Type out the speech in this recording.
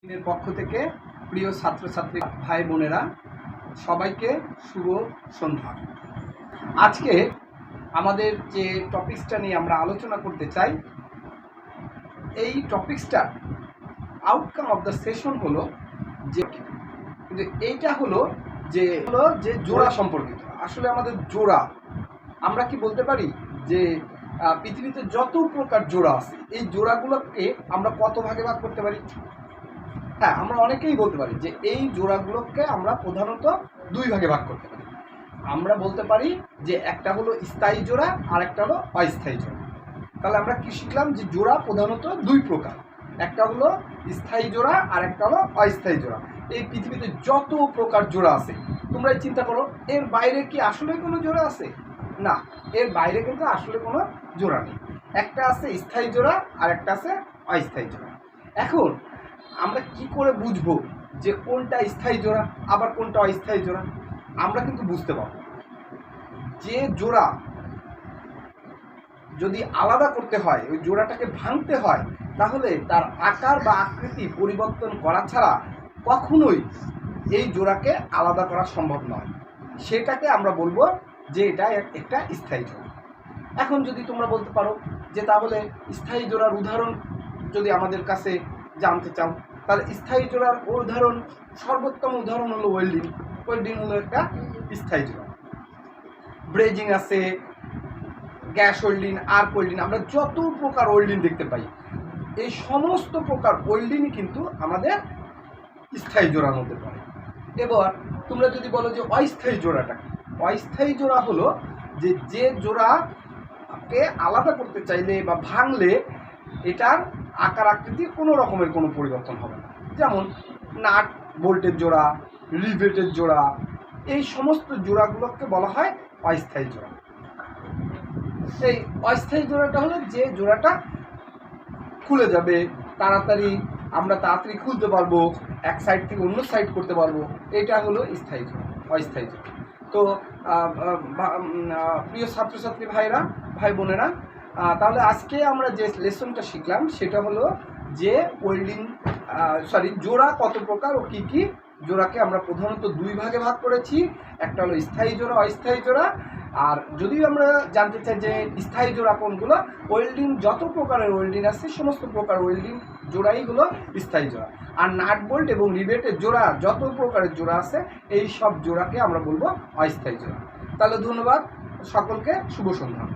এর পক্ষ থেকে প্রিয় ছাত্রছাত্রী ভাই বোনেরা সবাইকে শুভ সন্ধ্যা। আজকে আমাদের যে টপিকসটা নিয়ে আমরা আলোচনা করতে চাই, এই টপিকসটা আউটকাম অফ দ্য সেশন হলো যে কিন্তু এইটা হলো যে জোড়া সম্পর্কিত। আসলে আমাদের জোড়া, আমরা কি বলতে পারি যে পৃথিবীতে যত প্রকার জোড়া আছে এই জোড়াগুলোকে আমরা কত ভাগে ভাগ করতে পারি? হ্যাঁ, আমরা অনেকেই বলতে পারি যে এই জোড়াগুলোকে আমরা প্রধানত দুই ভাগে ভাগ করতে পারি। আমরা বলতে পারি যে একটা হলো স্থায়ী জোড়া আর একটা হলো অস্থায়ী জোড়া। তাহলে আমরা কি শিখলাম যে জোড়া প্রধানত দুই প্রকার, একটা হলো স্থায়ী জোড়া আর একটা হলো অস্থায়ী জোড়া। এই পৃথিবীতে যত প্রকার জোড়া আছে তোমরা চিন্তা করো, এর বাইরে কি আসলে কোনো জোড়া আছে? না, এর বাইরে কিন্তু আসলে কোনো জোড়া নেই। একটা আছে স্থায়ী জোড়া আর একটা আছে অস্থায়ী জোড়া। এখন আমরা কি করে বুঝবো যে কোনটা স্থায়ী জোড়া আবার কোনটা অস্থায়ী জোড়া? আমরা কিন্তু বুঝতে পারবো যে জোড়া যদি আলাদা করতে হয়, ওই জোড়াটাকে ভাঙতে হয়, তাহলে তার আকার বা আকৃতি পরিবর্তন করা ছাড়া কখনোই এই জোড়াকে আলাদা করা সম্ভব নয়। সেটাকে আমরা বলবো যে এটা একটা স্থায়ী জোড়া। এখন যদি তোমরা বলতে পারো যে তাহলে স্থায়ী জোড়ার উদাহরণ যদি আমাদের কাছে জানতে চাও, তাহলে স্থায়ী জোড়ার উদাহরণ, সর্বোত্তম উদাহরণ হলো ওয়েল্ডিং। ওয়েল্ডিং হলো একটা স্থায়ী জোড়া। ব্রেজিং আছে, গ্যাস ওয়েল্ডিং, আর্ক ওয়েল্ডিং, আমরা যত প্রকার ওয়েল্ডিং দেখতে পাই এই সমস্ত প্রকার ওয়েল্ডিংই কিন্তু আমাদের স্থায়ী জোড়ার মধ্যে পড়ে। এবার তোমরা যদি বলো যে অস্থায়ী জোড়াটা কি? অস্থায়ী জোড়া হলো যে জোড়াকে আলাদা করতে চাইলে বা ভাঙলে এটার আকার আকৃতির কোনো রকমের কোনো পরিবর্তন হবে না। যেমন নাট বোল্টের জোড়া, রিভেটের জোড়া, এই সমস্ত জোড়াগুলোকে বলা হয় অস্থায়ী জোড়া। এই অস্থায়ী জোড়াটা হলো যে জোড়াটা খুলে যাবে তাড়াতাড়ি, আমরা তাড়াতাড়ি খুলতে পারবো, এক সাইড থেকে অন্য সাইড করতে পারবো, এটা হলো স্থায়ী জোড়া, অস্থায়ী জোড়া। তো প্রিয় ছাত্রছাত্রী ভাইরা, ভাই বোনেরা, তাহলে আজকে আমরা যে লেসনটা শিখলাম সেটা হলো যে জোড়া কত প্রকার ও কী কী। জোড়াকে আমরা প্রধানত দুই ভাগে ভাগ করেছি, একটা হলো স্থায়ী জোড়া, অস্থায়ী জোড়া। আর যদিও আমরা জানতে চাই যে স্থায়ী জোড়া কোনগুলো, ওয়েল্ডিং যত প্রকারের ওয়েল্ডিং আছে সমস্ত প্রকার ওয়েল্ডিং জোড়াই হলো স্থায়ী জোড়া। আর নাট বোল্ট এবং রিবেটের জোড়া যত প্রকারের জোড়া আছে এই সব জোড়াকে আমরা বলবো অস্থায়ী জোড়া। তাহলে ধন্যবাদ সকলকে, শুভ সন্ধ্যা।